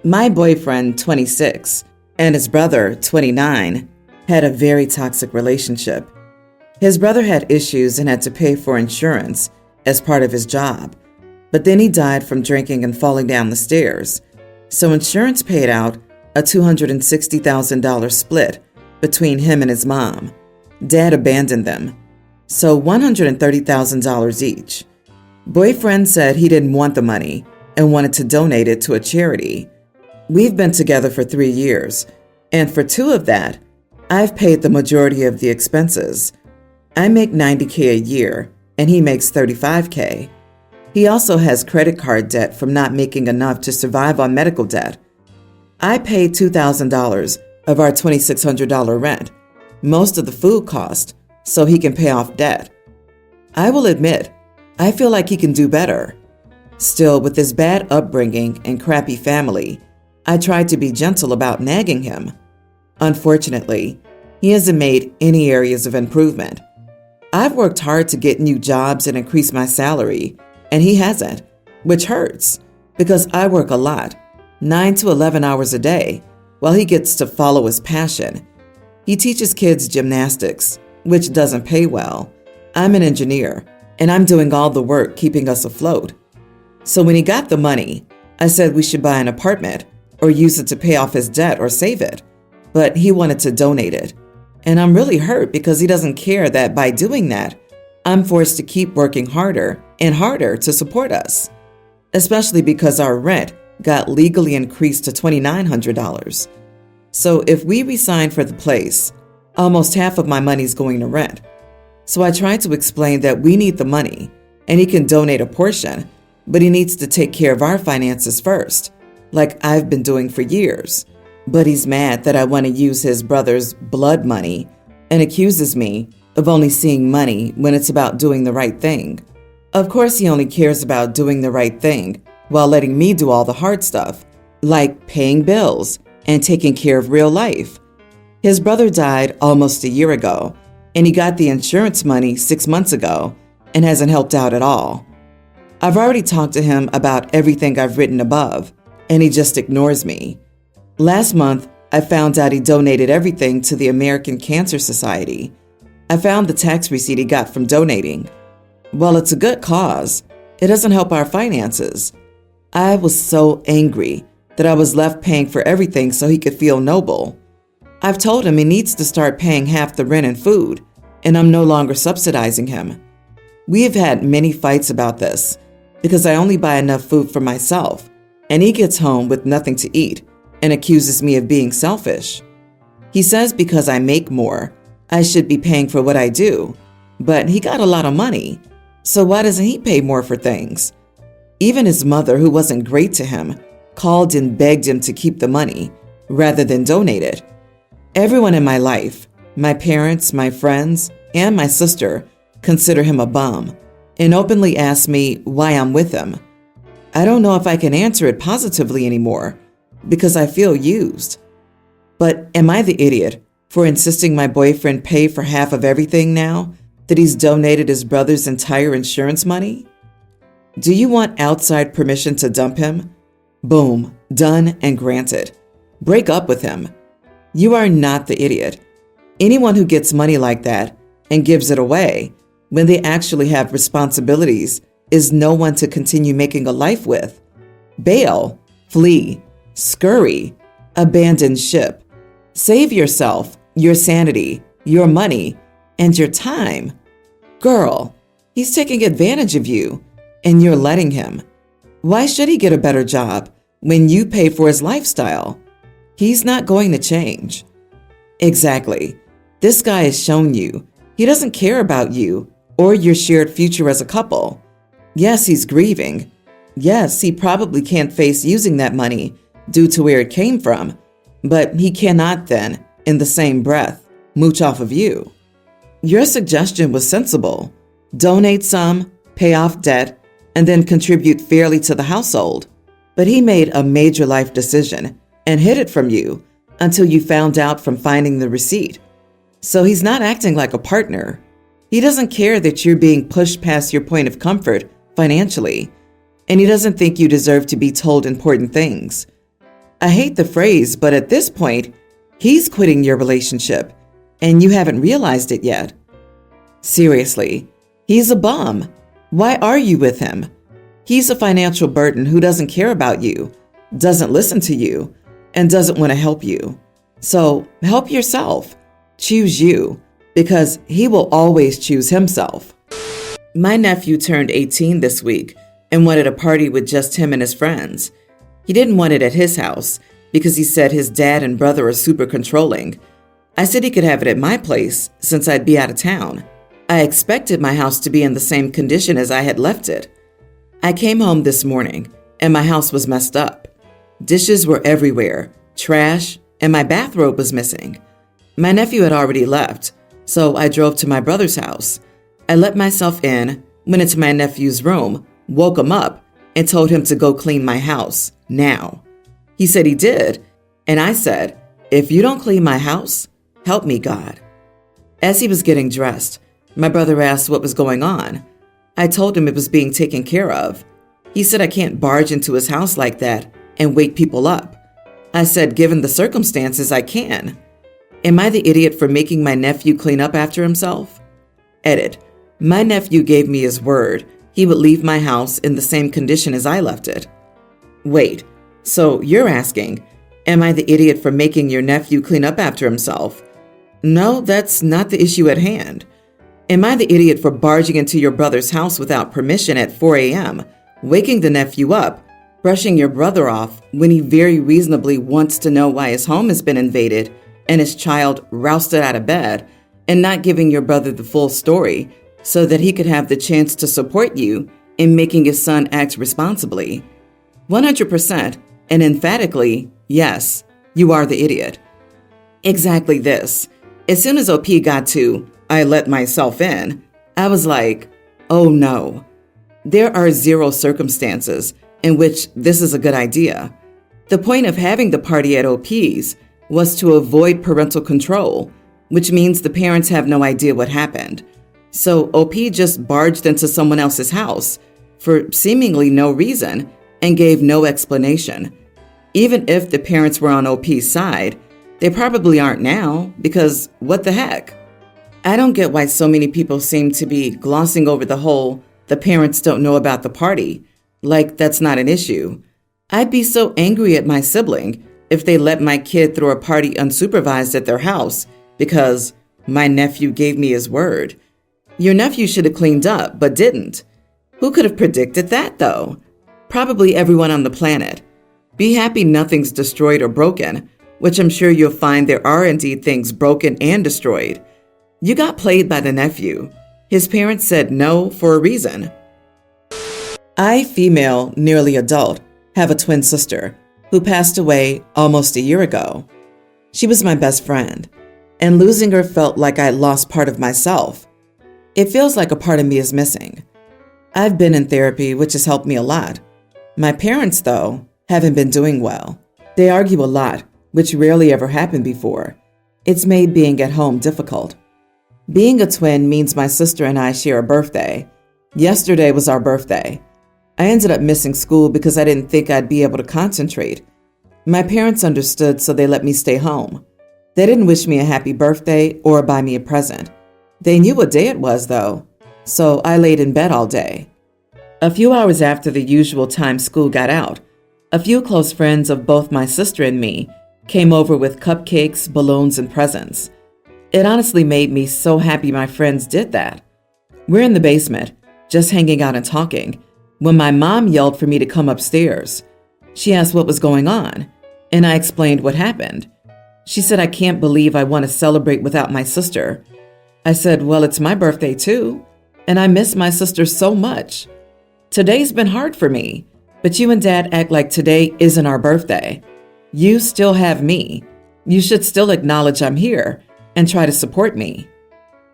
My boyfriend, 26, and his brother, 29, had a very toxic relationship. His brother had issues and had to pay for insurance as part of his job, but then he died from drinking and falling down the stairs. So insurance paid out a $260,000 split between him and his mom. Dad abandoned them, so $130,000 each. Boyfriend said he didn't want the money and wanted to donate it to a charity. We've been together for 3 years, and for 2 of that, I've paid the majority of the expenses. I make $90K a year, and he makes $35K. He also has credit card debt from not making enough to survive on medical debt. I paid $2,000 of our $2,600 rent, most of the food cost, so he can pay off debt. I will admit, I feel like he can do better. Still, with his bad upbringing and crappy family, I tried to be gentle about nagging him. Unfortunately, he hasn't made any areas of improvement. I've worked hard to get new jobs and increase my salary, and he hasn't, which hurts because I work a lot, 9 to 11 hours a day, while he gets to follow his passion. He teaches kids gymnastics, which doesn't pay well. I'm an engineer, and I'm doing all the work keeping us afloat. So when he got the money, I said we should buy an apartment or use it to pay off his debt or save it, but he wanted to donate it. And I'm really hurt because he doesn't care that by doing that, I'm forced to keep working harder and harder to support us, especially because our rent got legally increased to $2,900. So if we resign for the place, almost half of my money's going to rent. So I tried to explain that we need the money and he can donate a portion, but he needs to take care of our finances first, like I've been doing for years. But he's mad that I want to use his brother's blood money and accuses me of only seeing money when it's about doing the right thing. Of course, he only cares about doing the right thing while letting me do all the hard stuff, like paying bills and taking care of real life. His brother died almost a year ago, and he got the insurance money 6 months ago and hasn't helped out at all. I've already talked to him about everything I've written above, and he just ignores me. Last month, I found out he donated everything to the American Cancer Society. I found the tax receipt he got from donating. While it's a good cause, it doesn't help our finances. I was so angry that I was left paying for everything so he could feel noble. I've told him he needs to start paying half the rent and food, and I'm no longer subsidizing him. We have had many fights about this because I only buy enough food for myself, and he gets home with nothing to eat and accuses me of being selfish. He says because I make more, I should be paying for what I do, but he got a lot of money, so why doesn't he pay more for things? Even his mother, who wasn't great to him, called and begged him to keep the money rather than donate it. Everyone in my life, my parents, my friends, and my sister, consider him a bum and openly ask me why I'm with him. I don't know if I can answer it positively anymore because I feel used. But am I the idiot for insisting my boyfriend pay for half of everything now that he's donated his brother's entire insurance money? Do you want outside permission to dump him? Boom, done and granted. Break up with him. You are not the idiot. Anyone who gets money like that and gives it away when they actually have responsibilities is no one to continue making a life with. Bail, flee, scurry, abandon ship. Save yourself, your sanity, your money, and your time. Girl, he's taking advantage of you, and you're letting him. Why should he get a better job when you pay for his lifestyle? He's not going to change. Exactly. This guy has shown you he doesn't care about you or your shared future as a couple. Yes, he's grieving. Yes, he probably can't face using that money due to where it came from, but he cannot then, in the same breath, mooch off of you. Your suggestion was sensible. Donate some, pay off debt, and then contribute fairly to the household. But he made a major life decision and hid it from you until you found out from finding the receipt. So he's not acting like a partner. He doesn't care that you're being pushed past your point of comfort financially, and he doesn't think you deserve to be told important things. I hate the phrase, but at this point, he's quitting your relationship, and you haven't realized it yet. Seriously, he's a bum. Why are you with him? He's a financial burden who doesn't care about you, doesn't listen to you, and doesn't want to help you. So help yourself. Choose you, because he will always choose himself. My nephew turned 18 this week and wanted a party with just him and his friends. He didn't want it at his house because he said his dad and brother are super controlling. I said he could have it at my place since I'd be out of town. I expected my house to be in the same condition as I had left it. I came home this morning and my house was messed up. Dishes were everywhere, trash, and my bathrobe was missing. My nephew had already left, so I drove to my brother's house. I let myself in, went into my nephew's room, woke him up, and told him to go clean my house, now. He said he did, and I said, "If you don't clean my house, help me, God." As he was getting dressed, my brother asked what was going on. I told him it was being taken care of. He said I can't barge into his house like that and wake people up. I said, given the circumstances, I can. Am I the idiot for making my nephew clean up after himself? Edit. My nephew gave me his word he would leave my house in the same condition as I left it. Wait, so you're asking, am I the idiot for making your nephew clean up after himself? No, that's not the issue at hand. Am I the idiot for barging into your brother's house without permission at 4 a.m., waking the nephew up, brushing your brother off when he very reasonably wants to know why his home has been invaded and his child rousted out of bed, and not giving your brother the full story so that he could have the chance to support you in making his son act responsibly? 100% and emphatically, yes, you are the idiot. Exactly this. As soon as OP got to, I let myself in, I was like, oh no. There are zero circumstances in which this is a good idea. The point of having the party at OP's was to avoid parental control, which means the parents have no idea what happened. So OP just barged into someone else's house for seemingly no reason and gave no explanation. Even if the parents were on OP's side, they probably aren't now, because what the heck? I don't get why so many people seem to be glossing over the whole the parents don't know about the party, like that's not an issue. I'd be so angry at my sibling if they let my kid throw a party unsupervised at their house because my nephew gave me his word. Your nephew should have cleaned up, but didn't. Who could have predicted that, though? Probably everyone on the planet. Be happy nothing's destroyed or broken, which I'm sure you'll find there are indeed things broken and destroyed. You got played by the nephew. His parents said no for a reason. I, female, nearly adult, have a twin sister who passed away almost a year ago. She was my best friend, and losing her felt like I lost part of myself. It feels like a part of me is missing. I've been in therapy, which has helped me a lot. My parents, though, haven't been doing well. They argue a lot, which rarely ever happened before. It's made being at home difficult. Being a twin means my sister and I share a birthday. Yesterday was our birthday. I ended up missing school because I didn't think I'd be able to concentrate. My parents understood, so they let me stay home. They didn't wish me a happy birthday or buy me a present. They knew what day it was, though, so I laid in bed all day. A few hours after the usual time school got out, a few close friends of both my sister and me came over with cupcakes, balloons, and presents. It honestly made me so happy my friends did that. We're in the basement, just hanging out and talking, when my mom yelled for me to come upstairs. She asked what was going on, and I explained what happened. She said I can't believe I want to celebrate without my sister. I said, well, it's my birthday too, and I miss my sister so much. Today's been hard for me, but you and Dad act like today isn't our birthday. You still have me. You should still acknowledge I'm here and try to support me.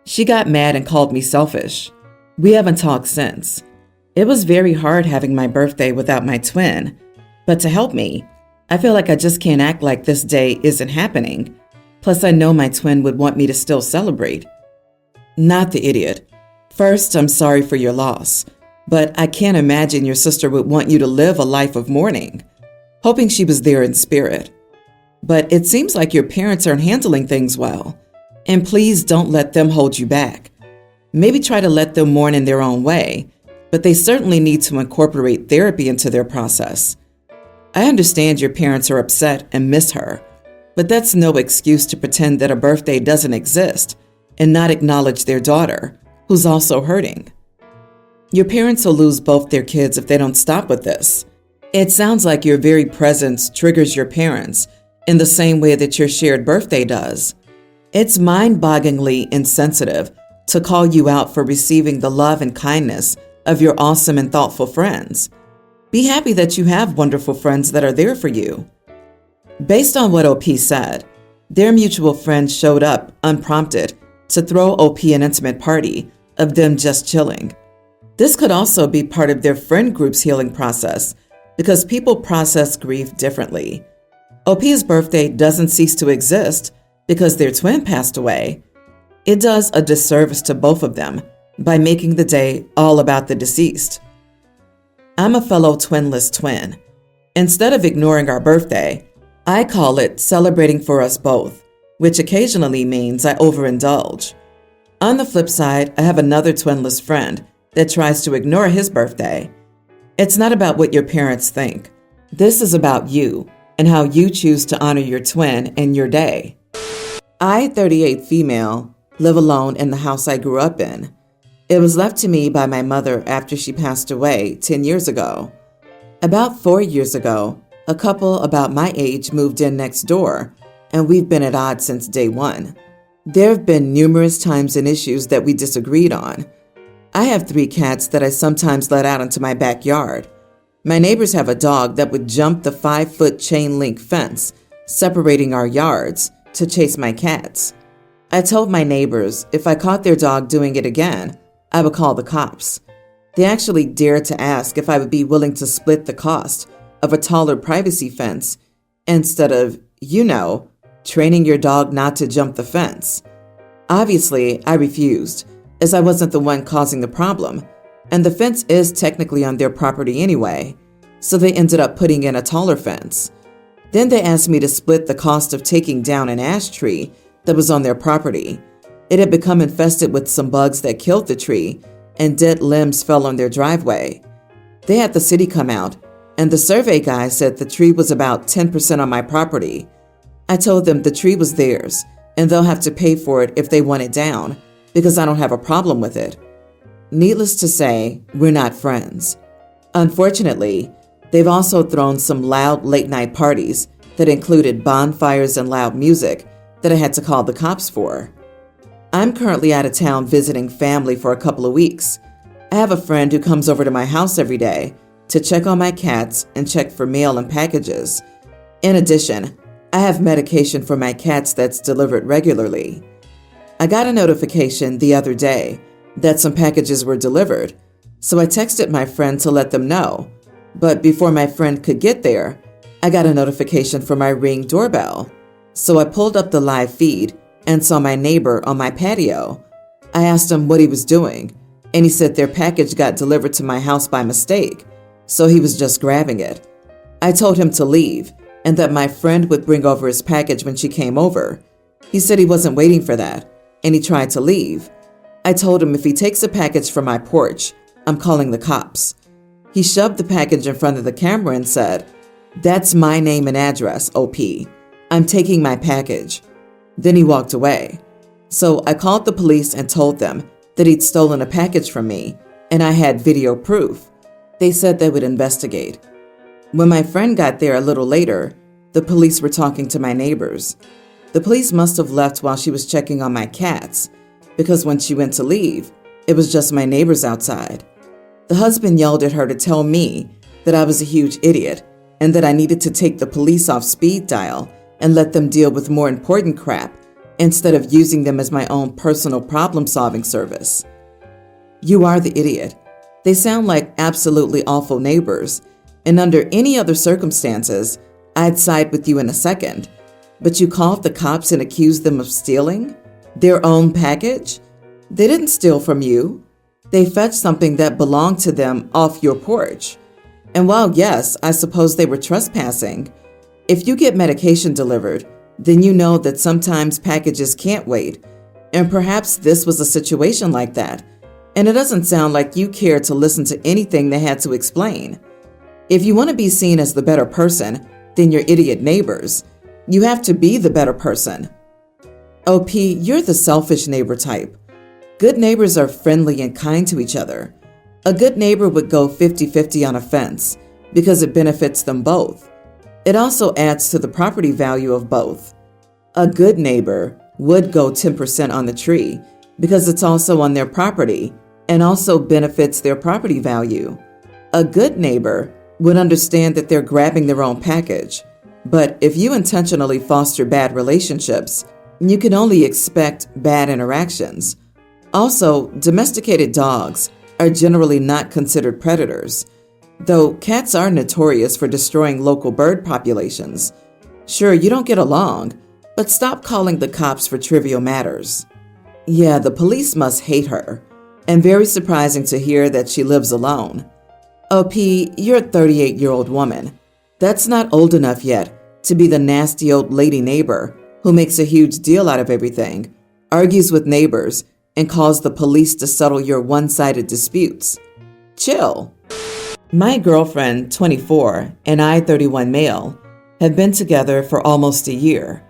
She got mad and called me selfish. We haven't talked since. It was very hard having my birthday without my twin, but to help me, I feel like I just can't act like this day isn't happening. Plus, I know my twin would want me to still celebrate. Not the idiot. First, I'm sorry for your loss, but I can't imagine your sister would want you to live a life of mourning. hoping she was there in spirit. But it seems like your parents aren't handling things well, and please don't let them hold you back. Maybe try to let them mourn in their own way, but they certainly need to incorporate therapy into their process. I understand your parents are upset and miss her, but that's no excuse to pretend that a birthday doesn't exist and not acknowledge their daughter, who's also hurting. Your parents will lose both their kids if they don't stop with this. It sounds like your very presence triggers your parents in the same way that your shared birthday does. It's mind-bogglingly insensitive to call you out for receiving the love and kindness of your awesome and thoughtful friends. Be happy that you have wonderful friends that are there for you. Based on what OP said, their mutual friend showed up unprompted to throw OP an intimate party of them just chilling. This could also be part of their friend group's healing process because people process grief differently. OP's birthday doesn't cease to exist because their twin passed away. It does a disservice to both of them by making the day all about the deceased. I'm a fellow twinless twin. Instead of ignoring our birthday, I call it celebrating for us both, which occasionally means I overindulge. On the flip side, I have another twinless friend that tries to ignore his birthday. It's not about what your parents think. This is about you and how you choose to honor your twin and your day. I, 38 female, live alone in the house I grew up in. It was left to me by my mother after she passed away 10 years ago. About 4 years ago, a couple about my age moved in next door, and we've been at odds since day one. There have been numerous times and issues that we disagreed on. I have 3 cats that I sometimes let out into my backyard. My neighbors have a dog that would jump the 5-foot chain link fence separating our yards to chase my cats. I told my neighbors if I caught their dog doing it again, I would call the cops. They actually dared to ask if I would be willing to split the cost of a taller privacy fence instead of, training your dog not to jump the fence. Obviously, I refused, as I wasn't the one causing the problem, and the fence is technically on their property anyway, so they ended up putting in a taller fence. Then they asked me to split the cost of taking down an ash tree that was on their property. It had become infested with some bugs that killed the tree, and dead limbs fell on their driveway. They had the city come out, and the survey guy said the tree was about 10% on my property. I told them the tree was theirs, and they'll have to pay for it if they want it down, because I don't have a problem with it. Needless to say, we're not friends. Unfortunately, they've also thrown some loud late-night parties that included bonfires and loud music that I had to call the cops for. I'm currently out of town visiting family for a couple of weeks. I have a friend who comes over to my house every day to check on my cats and check for mail and packages. In addition, I have medication for my cats that's delivered regularly. I got a notification the other day that some packages were delivered, so I texted my friend to let them know. But before my friend could get there, I got a notification for my Ring doorbell. So I pulled up the live feed and saw my neighbor on my patio. I asked him what he was doing, and he said their package got delivered to my house by mistake, so he was just grabbing it. I told him to leave and that my friend would bring over his package when she came over. He said he wasn't waiting for that, and he tried to leave. I told him if he takes a package from my porch, I'm calling the cops. He shoved the package in front of the camera and said, "That's my name and address, OP. I'm taking my package." Then he walked away. So I called the police and told them that he'd stolen a package from me, and I had video proof. They said they would investigate. When my friend got there a little later, the police were talking to my neighbors. The police must have left while she was checking on my cats, because when she went to leave, it was just my neighbors outside. The husband yelled at her to tell me that I was a huge idiot and that I needed to take the police off speed dial and let them deal with more important crap instead of using them as my own personal problem-solving service. You are the idiot. They sound like absolutely awful neighbors, and under any other circumstances, I'd side with you in a second. But you called the cops and accused them of stealing their own package? They didn't steal from you. They fetched something that belonged to them off your porch. And while yes, I suppose they were trespassing, if you get medication delivered, then you know that sometimes packages can't wait. And perhaps this was a situation like that. And it doesn't sound like you cared to listen to anything they had to explain. If you want to be seen as the better person than your idiot neighbors, you have to be the better person. OP, you're the selfish neighbor type. Good neighbors are friendly and kind to each other. A good neighbor would go 50-50 on a fence because it benefits them both. It also adds to the property value of both. A good neighbor would go 10% on the tree because it's also on their property and also benefits their property value. A good neighbor would understand that they're grabbing their own package. But if you intentionally foster bad relationships, you can only expect bad interactions. Also, domesticated dogs are generally not considered predators, though cats are notorious for destroying local bird populations. Sure, you don't get along, but stop calling the cops for trivial matters. Yeah, the police must hate her, and very surprising to hear that she lives alone. OP, you're a 38-year-old woman. That's not old enough yet to be the nasty old lady neighbor who makes a huge deal out of everything, argues with neighbors, and calls the police to settle your one-sided disputes. Chill. My girlfriend, 24, and I, 31 male, have been together for almost a year.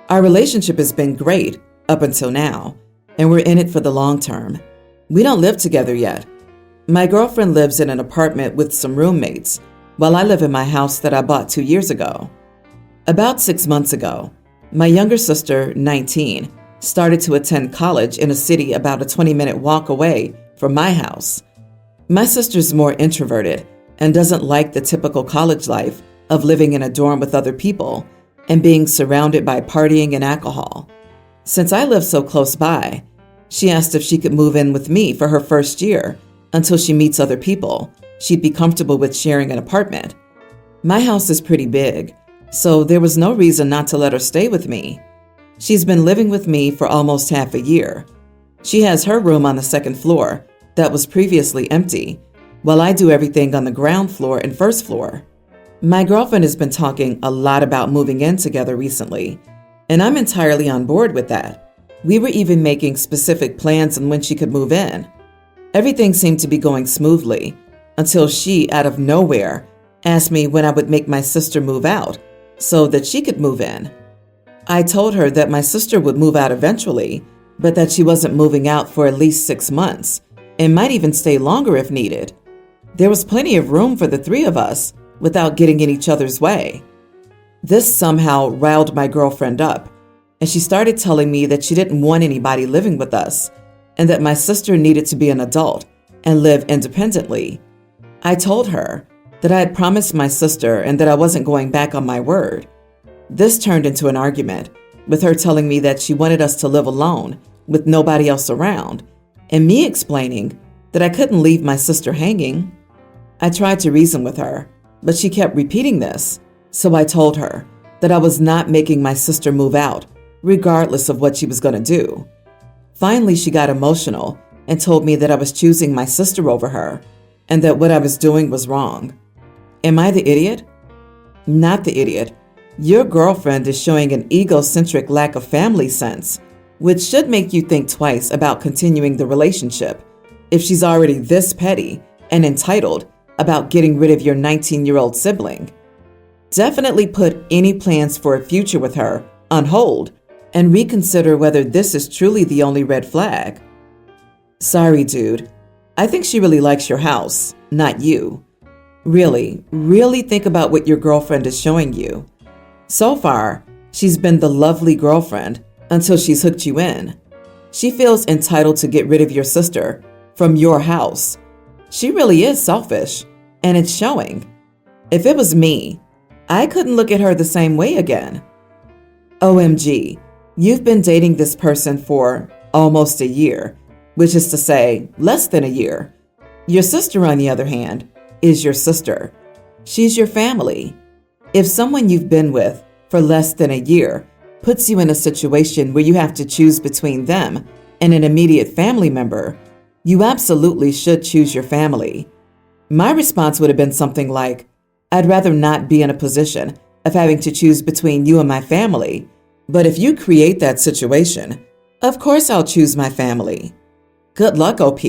Our relationship has been great up until now, and we're in it for the long term. We don't live together yet. My girlfriend lives in an apartment with some roommates, while I live in my house that I bought 2 years ago. About 6 months ago, my younger sister, 19, started to attend college in a city about a 20-minute walk away from my house. My sister's more introverted and doesn't like the typical college life of living in a dorm with other people and being surrounded by partying and alcohol. Since I live so close by, she asked if she could move in with me for her first year until she meets other people she'd be comfortable with sharing an apartment. My house is pretty big, so there was no reason not to let her stay with me. She's been living with me for almost half a year. She has her room on the second floor that was previously empty, while I do everything on the ground floor and first floor. My girlfriend has been talking a lot about moving in together recently, and I'm entirely on board with that. We were even making specific plans on when she could move in. Everything seemed to be going smoothly until she, out of nowhere, asked me when I would make my sister move out so that she could move in. I told her that my sister would move out eventually, but that she wasn't moving out for at least 6 months and might even stay longer if needed. There was plenty of room for the three of us without getting in each other's way. This somehow riled my girlfriend up, and she started telling me that she didn't want anybody living with us and that my sister needed to be an adult and live independently. I told her that I had promised my sister and that I wasn't going back on my word. This turned into an argument, with her telling me that she wanted us to live alone with nobody else around, and me explaining that I couldn't leave my sister hanging. I tried to reason with her, but she kept repeating this, so I told her that I was not making my sister move out, regardless of what she was going to do. Finally, she got emotional and told me that I was choosing my sister over her, and that what I was doing was wrong. Am I the idiot? Not the idiot. Your girlfriend is showing an egocentric lack of family sense, which should make you think twice about continuing the relationship if she's already this petty and entitled about getting rid of your 19-year-old sibling. Definitely put any plans for a future with her on hold and reconsider whether this is truly the only red flag. Sorry, dude. I think she really likes your house, not you. Really think about what your girlfriend is showing you. So far, she's been the lovely girlfriend until she's hooked you in. She feels entitled to get rid of your sister from your house. She really is selfish, and it's showing. If it was me, I couldn't look at her the same way again. OMG, you've been dating this person for almost a year, which is to say, less than a year. Your sister, on the other hand, is your sister. She's your family. If someone you've been with for less than a year puts you in a situation where you have to choose between them and an immediate family member, you absolutely should choose your family. My response would have been something like, I'd rather not be in a position of having to choose between you and my family, but if you create that situation, of course I'll choose my family. Good luck, OP.